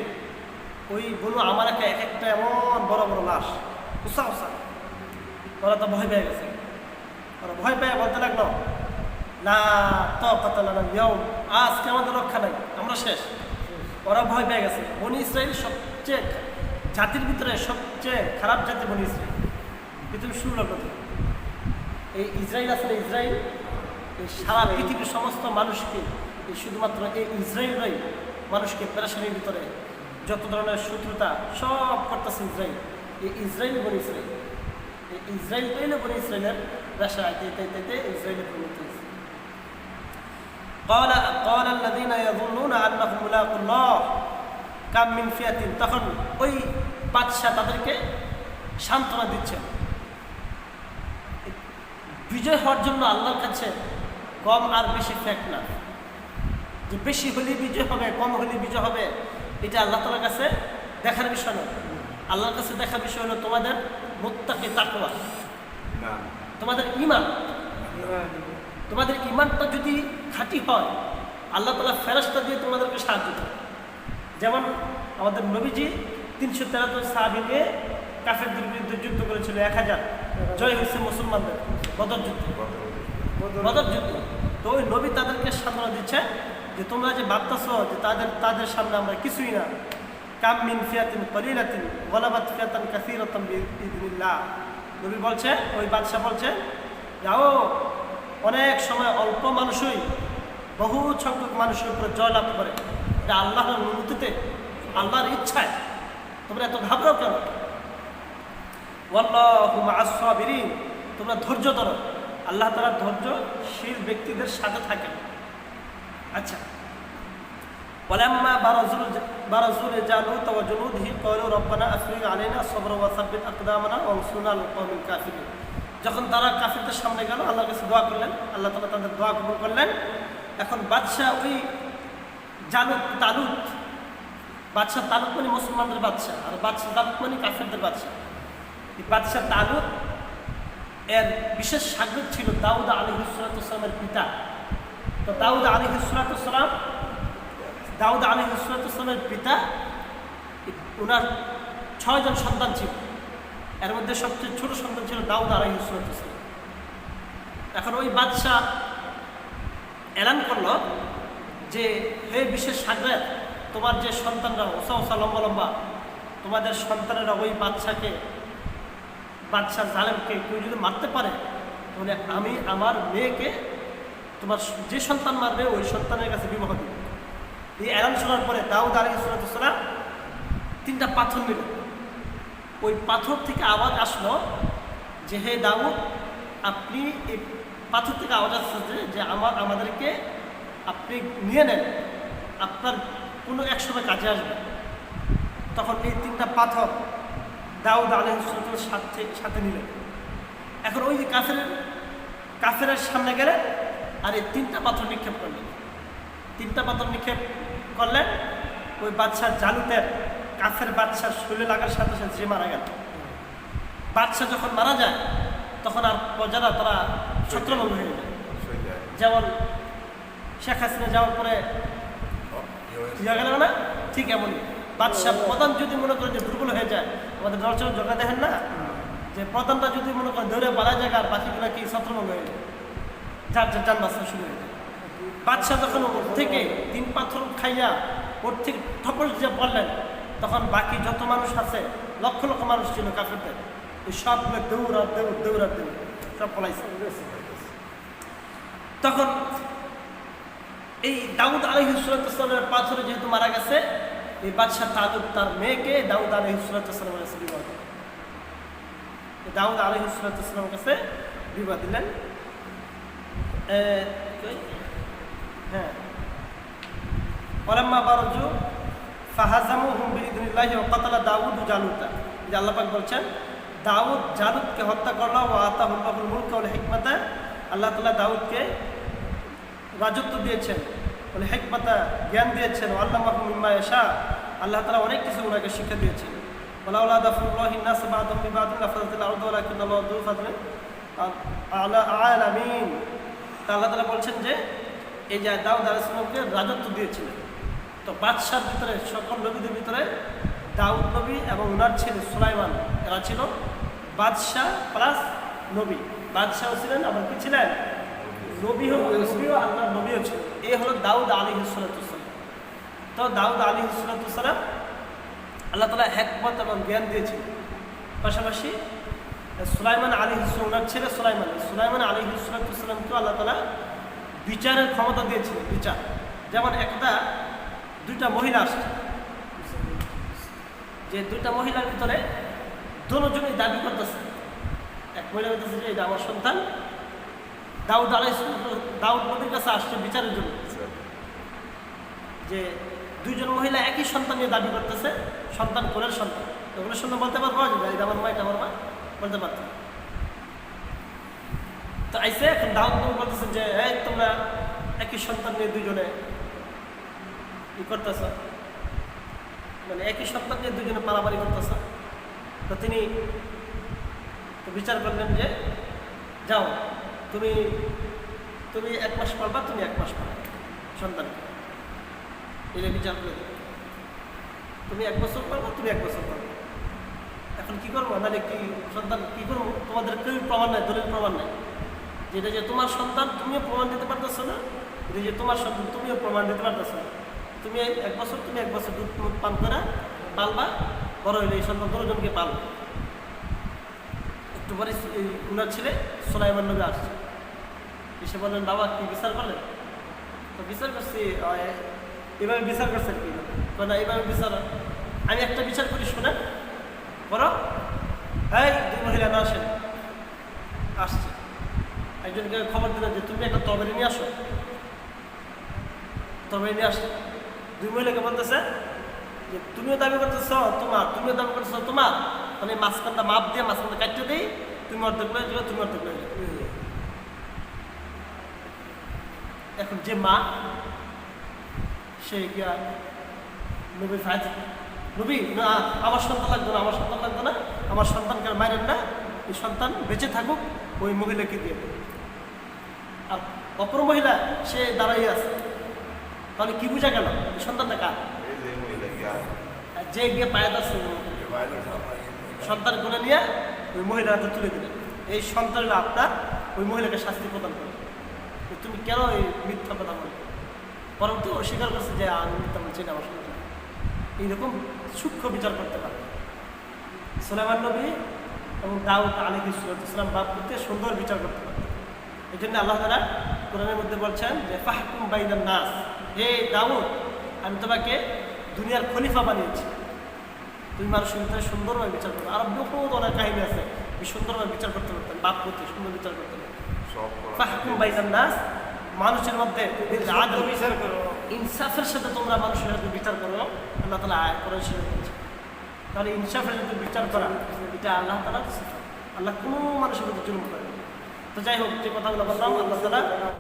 ওই বনু আমারাকে এক একটা এমন বড় বড় লাশ, উষা উষা। ওরা তো ভয় পেয়ে গেছে, ওরা ভয় পেয়ে বলতে লাগলো লা তাকাতা লানা আল-ইয়াওম, আজকে আমাদের রক্ষা নাই, আমরা শেষ। ওরা ভয় পেয়ে গেছে। বনি ইসরাইল সবচেয়ে জাতির ভিতরে সবচেয়ে খারাপ জাতি বনি ইসরাইল, পৃথিবীর শুরু লগ্ন থেকে। এই ইসরায়েল আসলে ইসরায়েল এই সারা পৃথিবীর সমস্ত মানুষকে, এই শুধুমাত্র এই ইসরায়েলরাই মানুষকে পেরেশানির ভিতরে যত ধরনের শত্রুতা সব করতেছে ইসরায়েল। এই ইসরায়েল বনি ইসরায়েল, এই ইসরায়েল পেলে বনি ইসরায়েলের পেশা ইসরায়েলের পরিণত হয়েছে। قال الذين يظنون انهم ملاقو الله كم من فئة, তখন ওই বাদশা তাদেরকে সান্ত্বনা দিচ্ছেন, বিজয় হওয়ার জন্য আল্লাহর কাছে কম আর বেশি ফ্যাক্ট না, যে বেশি হলে বিজয় হবে কম হলে বিজয় হবে, এটা আল্লাহ তাআলার কাছে দেখার বিষয় নয়। আল্লাহর কাছে দেখার বিষয় হলো তোমাদের মুত্তাকি তাকওয়া, তোমাদের ঈমান। তোমাদের ঈমানটা যদি খাঁটি হয়, আল্লাহ তাআলা ফেরেশতা দিয়ে তোমাদেরকে সাহায্য করে। যেমন আমাদের নবীজি 313 জন সাহাবী নিয়ে কাফেরদের বিরুদ্ধে যুদ্ধ করেছিল, 1000 জয় হয়েছে মুসলমানদের বদর যুদ্ধে। তো ওই নবী তাদেরকে সান্ত্বনা দিচ্ছে যে তোমরা যে ভাবতেছো যে তাদের সামনে আমরা কিছুই না। কাম মিন ফিয়াতিন কলিলাতিন গলাবাত ফিয়াতান কাসীরাতান বিইذنিল্লাহ, নবী বলছে, ওই বাদশা বলছে, যাও অনেক সময় অল্প মানুষই বহু সংখ্যক মানুষের উপরে জয়লাভ করে, এটা আল্লাহর অনুমতিতে, আল্লাহর ইচ্ছায়। তোমরা এত ঘাবড়াও কেন? ওয়াল্লাহু মা'আস সাবিরিন, তোমরা ধৈর্য ধরো, আল্লাহ তাআলা ধৈর্যশীল ব্যক্তিদের সাথে থাকেন। আচ্ছা, ওয়ালাম্মা বারাজু লিজালুত ওয়া জুনুদিহি ক্বালু রব্বানা আফরিগ আলাইনা সাবরা ওয়া সাব্বিত আকদামানা ওয়ানসুরনা আলাল কওমিল কাফিরিন। যখন তারা কাফিরদের সামনে গেল, আল্লাহর কাছে দোয়া করলেন, আল্লাহ তাআলা তাদের দোয়া কবুল করলেন। এখন বাদশাহ ওই তালুত মানে মুসলমানদের বাদশাহ, আর বাদশাহ তালুত মানে কাফিরদের বাদশাহ। এই বাদশাহ তালুত এর বিশেষ সাগরিদ ছিল দাউদ আলাইহিস সালামের পিতা। তো দাউদ আলাইহিস সালামের পিতা, ওনার 6 জন সন্তান ছিল, এর মধ্যে সবচেয়ে ছোট সন্তান ছিল দাউদ আলাইহিস সালাম। এখন ওই বাদশাহ এলান করলো যে হে বিশেষ সাগরেদ, তোমার যে সন্তানরা ওসা লম্বা লম্বা, তোমাদের সন্তানেরা ওই বাদশাহ জালেমকে কেউ যদি মারতে পারে, তাহলে আমি আমার মেয়েকে তোমার যে সন্তান মারবে ওই সন্তানের কাছে বিবাহ দিব। এই এলান শোনার পরে দাউদ আলাইহিস সালাম 3টা পাথর নিল। ওই পাথর থেকে আওয়াজ আসলো যে হে দাউদ, আপনি এই পাথর থেকে আওয়াজ আসছে যে আমাদেরকে আপনি নিয়ে নেন, আপনার কোনো এক সময় কাজে আসবে। তখন এই 3টা পাথর দাউদ আলাইহিস সাথে নিলেন। এখন ওই যে কাফেরের সামনে গেলেন আর এই 3টা পাথর নিক্ষেপ করলেন। 3টা পাথর নিক্ষেপ করলেন, ওই বাদশাহ জালুতের কাফের বাদশার শরীরে লাগার সাথে সাথে যে মারা গেল। বাদশাহ যখন মারা যায় তখন আর প্রজারা তারা ছত্রভঙ্গ হয়ে যায়। যেমন শেখ হাসিনা যাওয়ার পরে গেল না, ঠিক এমনই বাদশাহ প্রধান যদি মনে করেন যে দুর্বল হয়ে যায়, আমাদের নরচর জগা দেখেন না, যে প্রধানটা যদি মনে করেন ধরে বাড়া যায় আর বাকিগুলো কি ছত্রভঙ্গ হয়ে যায়, যার যান বাঁচা শুরু হয়ে যায়। বাদশাহ যখন ওর থেকে 3 পাথর খাইয়া ওর থেকে ঠপস দিয়ে পড়লেন, তখন বাকি যত মানুষ আছে, লক্ষ লক্ষ মানুষ ছিল কাফেরদের, ওই সবগুলো দৌড় সব পলাইছে। তখন এই দাউদ আলাইহিস সালামের পাথরে যেহেতু মারা গেছে, এই বাদশাহ তালুত তার মেয়েকে দাউদ আলাইহিস সালামের কাছে বিবাহ দিলেন। দাউদ আলাইহিস সালামের কাছে বিবাহ দিলেন। হ্যাঁ, ওয়ালাম্মা বারাজু ফাহাজামুহুম বিইذنিল্লাহি ওয়া কাতালা দাউদ জালুতা, যে আল্লাহ পাক বলছেন দাউদ জালুতকে হত্যা করলো, ওয়া আতাহুল্লাহুল মুলকা ওয়াল হিকমাতা, আল্লাহ তাআলা দাউদকে রাজত্ব দিয়েছেন, ওয়াল হিকমাতা জ্ঞান দিয়েছেন, ওয়া আল্লামাহু মিম্মা ইয়াশা, আল্লাহ তাআলা অনেক কিছু ওনাকে শিক্ষা দিয়েছেন। ওয়ালাউলা দাফুল্লাহিন নাস বা'দাহুম বিবা'দিন লাফাসাদাতিল আরদু ওয়ালাকিন্নাল্লাহু যু ফাদলিন আলামিন। তা আল্লাহ তাআলা বলছেন যে এই যে দাউদ আলাইহিস সালামকে রাজত্ব দিয়েছিলেন, তো বাদশার ভিতরে সকল নবীদের ভিতরে দাউদ নবী এবং ওনার ছেলে সুলাইমান এরা ছিল বাদশাহ প্লাস নবী। বাদশাহ ছিলেন, আবার কি ছিলেন? নবীও আল্লাহর নবীও ছিল। এই হলো দাউদ আলাইহিস সালাম। তো দাউদ আলাইহিস সালাম আল্লাহ তাআলা হিকমত এবং জ্ঞান দিয়েছিলেন। পাশাপাশি সুলাইমান আলাইহিস সালাম, ওনার ছেলে সুলাইমান আলাইহিস সালামকেও আল্লাহ তাআলা বিচারের ক্ষমতা দিয়েছিলেন। বিচার যেমন দুইটা মহিলা আসছে, যে দুইটা মহিলার ভিতরে দুজনেই দাবি করতেছে। এক মহিলা বলতেছে যে এটা আমার সন্তান। দাউদ নবীর কাছে আসছে বিচারের জন্য, যে দুইজন মহিলা একই সন্তান নিয়ে দাবি করতেছে, সন্তান কোলের সন্তান। কোলের সন্তান বলতে পারবো যে এটা আমার মা, এটা আমার মা, বলতে পারতো। তো আইসে এখন দাউদ নবী বলতেছে যে এই তোমরা একই সন্তান নিয়ে দুজনে ই করতেছ, মানে একই সন্তান নিয়ে দুজনে পারাপারি করতেছ। তো তিনি বিচার করলেন যে যাও, তুমি 1 মাস পারবা, তুমি 1 মাস পারবা সন্তানকে, এটা বিচার করে দেবে। তুমি 1 বছর পারবা, তুমি 1 বছর পারবা। এখন কি করবো? নাহলে কি সন্তান কি করবো? তোমাদের কেউ প্রমাণ নাই, দলিল প্রমাণ নাই। যেটা যে তোমার সন্তান তুমিও প্রমাণ দিতে পারতেছো না, এটা যে তোমার সন্তান তুমিও প্রমাণ দিতে পারতেছো না। তুমি 1 বছর, তুমি 1 বছর দুধ পান করে পালবা, বড় হইলে এই সন্তান দুজনকে পালবা। একটু পরে উনার ছেলে সুলাইমান নবী আসছে, এসে বললেন বাবা কি বিচার করলেন? তো বিচার করছি, এভাবে বিচার করছেন কি না? এইভাবে বিচার, আমি একটা বিচার করি শোনেন বড়। এই দুই মহিলা না আসেন, আসছে। একজনকে খবর দিলেন যে তুমি একটা তরবারি নিয়ে আসো, তরবারি নিয়ে আসো। দুই মহিলাকে বলতেছে যে তুমিও দাবি করতেছ তোমার, তুমিও দাবি করতেছ তোমার, মানে মাঝখানটা মাপ দিয়ে মাঝখানটা কাটতে দিই, তুমি অর্ধেক লয়ে যাবে, তুমি অর্ধেক লয়ে যাবে। এখন যে মা, সে গিয়া নবী ভাই, নবী না আমার সন্তান লাগবে না, আমার সন্তান লাগবে না, আমার সন্তানকে মারেন না, এই সন্তান বেঁচে থাকুক ওই মহিলাকে দিয়ে। আর অপর মহিলা সে দাঁড়াই আছে, তাহলে কি বোঝা গেল এই সন্তানটা কার? যে গিয়ে পায়ে দাস সন্তান করে নিয়ে ওই মহিলাকে তুলে দিলেন। এই সন্তান আপনার, ওই মহিলাকে শাস্তি প্রদান করে। তুমি কেন এই মিথ্যা কথা বলো? পরবর্তী অস্বীকার করছে যে আমি মিথ্যা বলছি না, আমার সন্তান। এইরকম সূক্ষ্ম বিচার করতে পারে সুলাইমান নবী এবং দাউদ আলাইহিস সালাম বাপ করতে সুন্দর বিচার করতে পারে। এই জন্য আল্লাহ তাআলা কোরআনের মধ্যে বলছেন যে ফাহকুম বাইনান নাস, হে দাউদ আমি তোমাকে দুনিয়ার খলিফা বানিয়েছি, তুমি মানুষের ভিতরে সুন্দরভাবে বিচার করবে। আর বহুত অনেক কাহিনী আছে, সুন্দরভাবে বিচার করতে পারতেন, বাপ করতে সুন্দর বিচার করতে পারতেন। ফাহকুম বাইনান নাস, মানুষের মধ্যে বিচার করো, ইনসাফের সাথে তোমরা মানুষের সাথে বিচার করো। আল্লাহ তাআলা আয়াত কোরআন শরীফে বলছেন। তাহলে ইনসাফের সাথে বিচার করা এটা আল্লাহ তাআলার সিফাত। আল্লাহ কোনো মানুষের প্রতি জুলুম করে না। তো যাই হোক, যে কথাগুলো বললাম আল্লাহ তাআলা